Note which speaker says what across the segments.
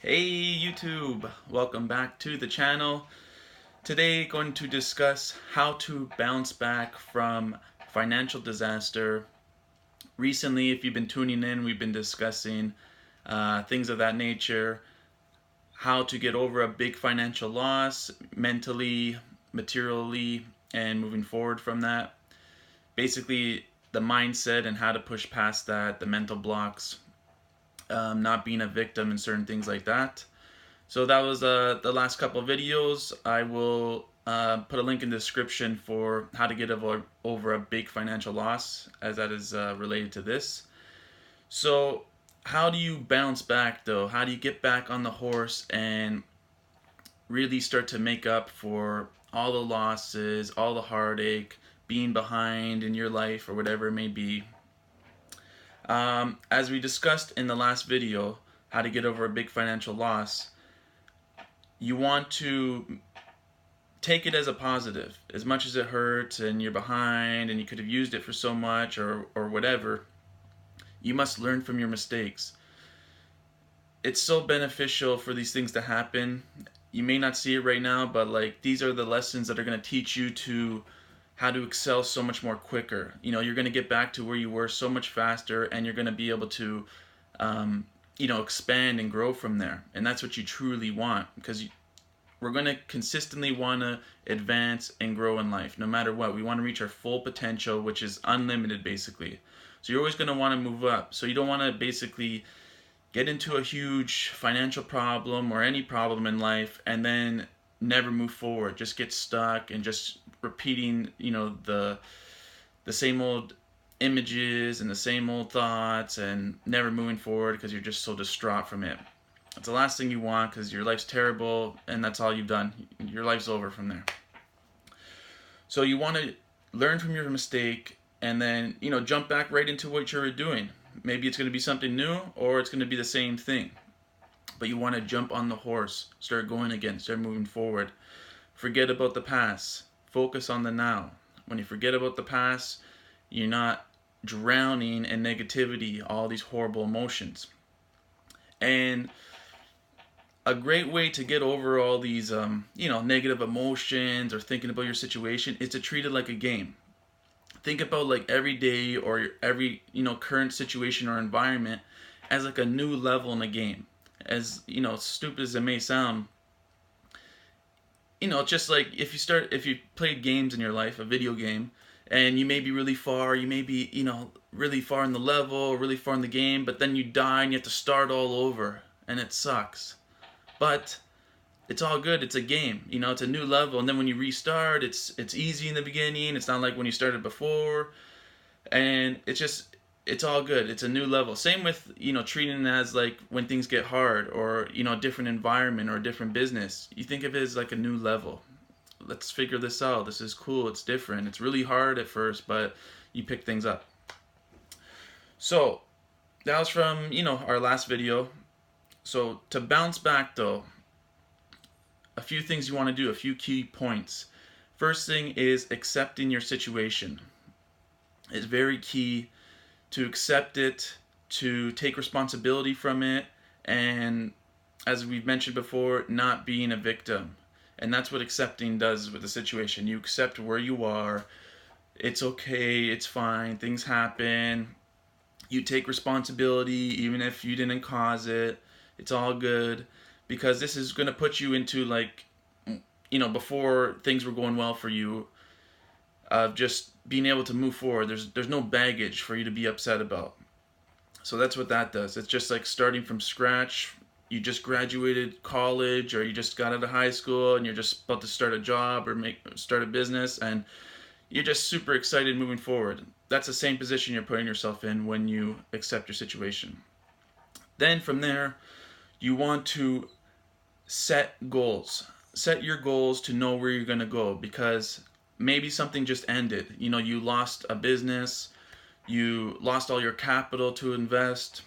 Speaker 1: Hey YouTube, welcome back to the channel. Today going to discuss how to bounce back from financial disaster. Recently, if you've been tuning in, we've been discussing things of that nature, how to get over a big financial loss mentally, materially, and moving forward from that. Basically, the mindset and how to push past that, the mental blocks, not being a victim and certain things like that. So that was the last couple of videos. I will put a link in the description for how to get over a big financial loss, as that is related to this. So how do you bounce back though? How do you get back on the horse and really start to make up for all the losses, all the heartache, being behind in your life or whatever it may be? As we discussed in the last video, how to get over a big financial loss, you want to take it as a positive. As much as it hurts and you're behind and you could have used it for so much or whatever, you must learn from your mistakes. It's so beneficial for these things to happen. You may not see it right now, but like these are the lessons that are going to teach you to how to excel so much more quicker. You know, you're going to get back to where you were so much faster, and you're going to be able to expand and grow from there. And that's what you truly want, because we're going to consistently want to advance and grow in life no matter what. We want to reach our full potential, which is unlimited basically. So you're always going to want to move up. So you don't want to basically get into a huge financial problem or any problem in life and then never move forward. Just get stuck and just repeating, the same old images and the same old thoughts and never moving forward because you're just so distraught from it. It's the last thing you want, because your life's terrible and that's all you've done. Your life's over from there. So you want to learn from your mistake and then, jump back right into what you're doing. Maybe it's going to be something new or it's going to be the same thing. But you want to jump on the horse, start going again, start moving forward. Forget about the past. Focus on the now. When you forget about the past, you're not drowning in negativity, all these horrible emotions. And a great way to get over all these, negative emotions or thinking about your situation is to treat it like a game. Think about like every day or every, current situation or environment as like a new level in a game. As, stupid as it may sound, just like if you played games in your life, a video game, and you may be really far, you may be, really far in the level, really far in the game, but then you die and you have to start all over, and it sucks. But it's all good. It's a game. It's a new level, and then when you restart, it's easy in the beginning. It's not like when you started before, and it's all good. It's a new level. Same with, treating it as like when things get hard or, a different environment or a different business. You think of it as like a new level. Let's figure this out. This is cool. It's different. It's really hard at first, but you pick things up. So that was from, our last video. So to bounce back though, a few things you want to do, a few key points. First thing is accepting your situation. It's very key to accept it, to take responsibility from it, and as we've mentioned before, not being a victim. And that's what accepting does with the situation. You accept where you are. It's okay, it's fine, things happen. You take responsibility even if you didn't cause it. It's all good, because this is going to put you into like, before things were going well for you, just being able to move forward. There's no baggage for you to be upset about. So that's what that does. It's just like starting from scratch. You just graduated college, or you just got out of high school and you're just about to start a job or start a business, and you're just super excited moving forward. That's the same position you're putting yourself in when you accept your situation. Then from there, you want to set goals. Set your goals to know where you're going to go, because maybe something just ended. You lost a business, you lost all your capital to invest,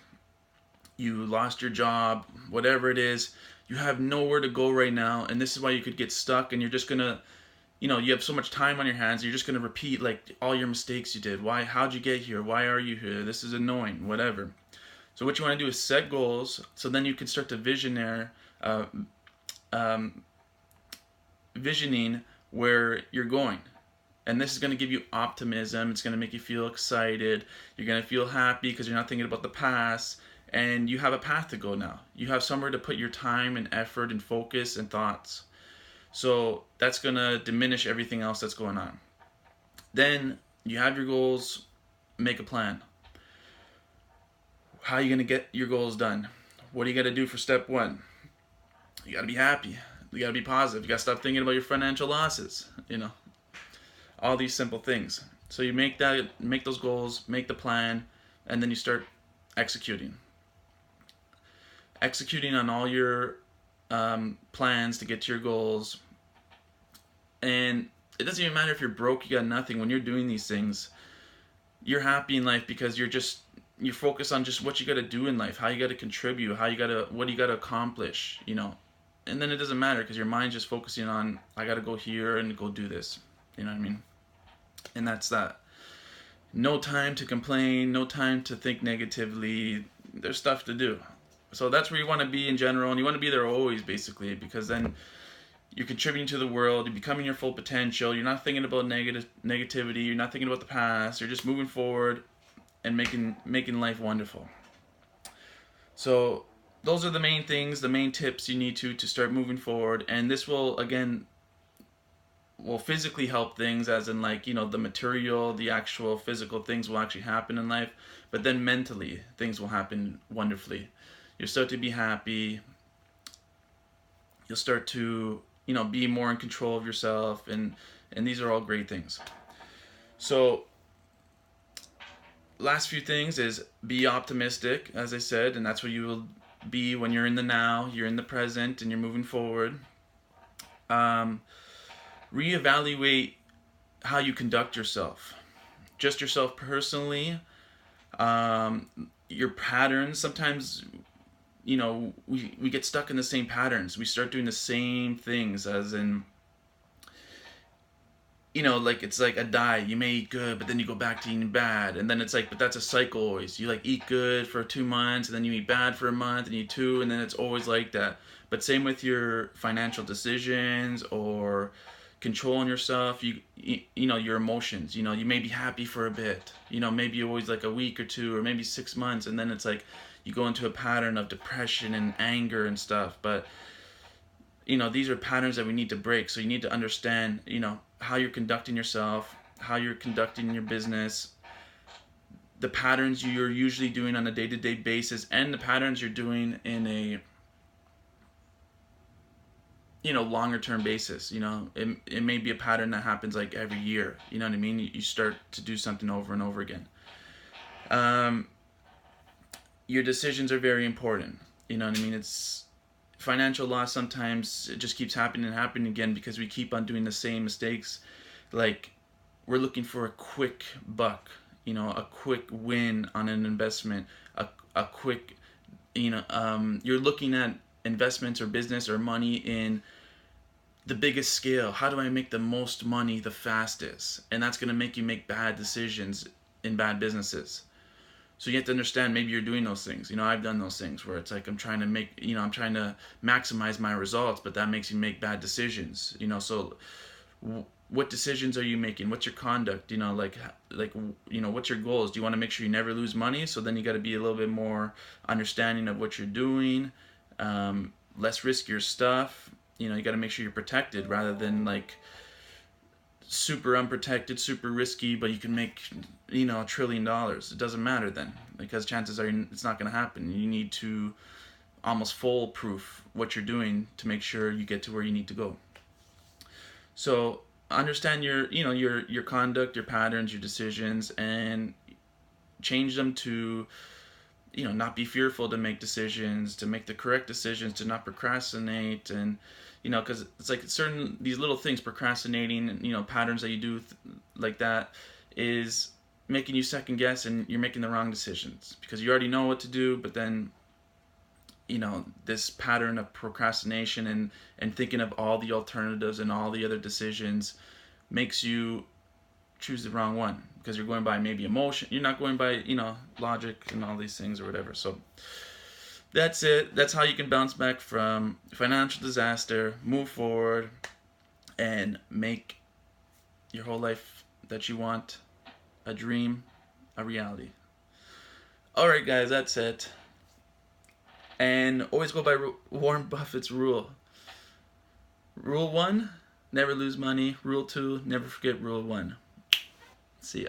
Speaker 1: you lost your job, whatever it is. You have nowhere to go right now, and this is why you could get stuck, and you're just gonna, you have so much time on your hands, you're just gonna repeat like all your mistakes you did. How'd you get here? Why are you here? This is annoying, whatever. So what you want to do is set goals, so then you can start to uh, um, visioning where you're going. And this is going to give you optimism. It's going to make you feel excited. You're going to feel happy because you're not thinking about the past. And you have a path to go now. You have somewhere to put your time and effort and focus and thoughts. So that's going to diminish everything else that's going on. Then you have your goals, make a plan. How are you going to get your goals done? What do you got to do for step one? You got to be happy. You got to be positive. You got to stop thinking about your financial losses. All these simple things. So you make those goals, make the plan, and then you start executing. Executing on all your plans to get to your goals. And it doesn't even matter if you're broke, you got nothing. When you're doing these things, you're happy in life because you focus on just what you got to do in life, how you got to contribute, what you got to accomplish, And then it doesn't matter because your mind's just focusing on, I got to go here and go do this. You know what I mean? And that's that. No time to complain, no time to think negatively. There's stuff to do. So that's where you want to be in general, and you want to be there always, basically, because then you're contributing to the world, you're becoming your full potential, you're not thinking about negativity, you're not thinking about the past, you're just moving forward and making life wonderful. So those are the main things, the main tips you need to start moving forward, and this will, again, will physically help things, as in the material, the actual physical things will actually happen in life, but then mentally things will happen wonderfully. You'll start to be happy, you'll start to be more in control of yourself, and these are all great things. So last few things is be optimistic, as I said, and that's what you will be when you're in the now, you're in the present, and you're moving forward. Reevaluate how you conduct yourself, just yourself personally, your patterns. Sometimes we get stuck in the same patterns. We start doing the same things, as in it's like a diet. You may eat good, but then you go back to eating bad, and then it's like, but that's a cycle always. You eat good for 2 months, and then you eat bad for a month, and you eat 2, and then it's always like that. But same with your financial decisions or controlling yourself, your emotions. You may be happy for a bit, maybe always like a week or 2 or maybe 6 months, and then it's like you go into a pattern of depression and anger and stuff. But these are patterns that we need to break. So you need to understand how you're conducting yourself, how you're conducting your business, the patterns you're usually doing on a day-to-day basis, and the patterns you're doing in a longer term basis. It may be a pattern that happens like every year. You know what I mean? You start to do something over and over again. Your decisions are very important. You know what I mean? It's financial loss. Sometimes it just keeps happening and happening again because we keep on doing the same mistakes. Like, we're looking for a quick buck, a quick win on an investment, a quick, you're looking at investments or business or money in the biggest scale. How do I make the most money the fastest? And that's going to make you make bad decisions in bad businesses. So you have to understand, maybe you're doing those things. I've done those things where it's like I'm trying to maximize my results, but that makes you make bad decisions. So what decisions are you making? What's your conduct? What's your goals? Do you want to make sure you never lose money? So then you got to be a little bit more understanding of what you're doing, less riskier stuff. You got to make sure you're protected rather than super unprotected, super risky, but you can make $1 trillion. It doesn't matter then, because chances are it's not going to happen. You need to almost foolproof what you're doing to make sure you get to where you need to go. So understand your conduct, your patterns, your decisions, and change them to not be fearful to make decisions, to make the correct decisions, to not procrastinate. And because it's like these little things, procrastinating and patterns that you do like that is making you second guess, and you're making the wrong decisions because you already know what to do, but then this pattern of procrastination and thinking of all the alternatives and all the other decisions makes you choose the wrong one because you're going by maybe emotion. You're not going by, logic and all these things or whatever. So that's it. That's how you can bounce back from financial disaster, move forward, and make your whole life that you want a dream, a reality. Alright, guys, that's it. And always go by Warren Buffett's rule. Rule 1, never lose money. Rule 2, never forget Rule 1. See ya.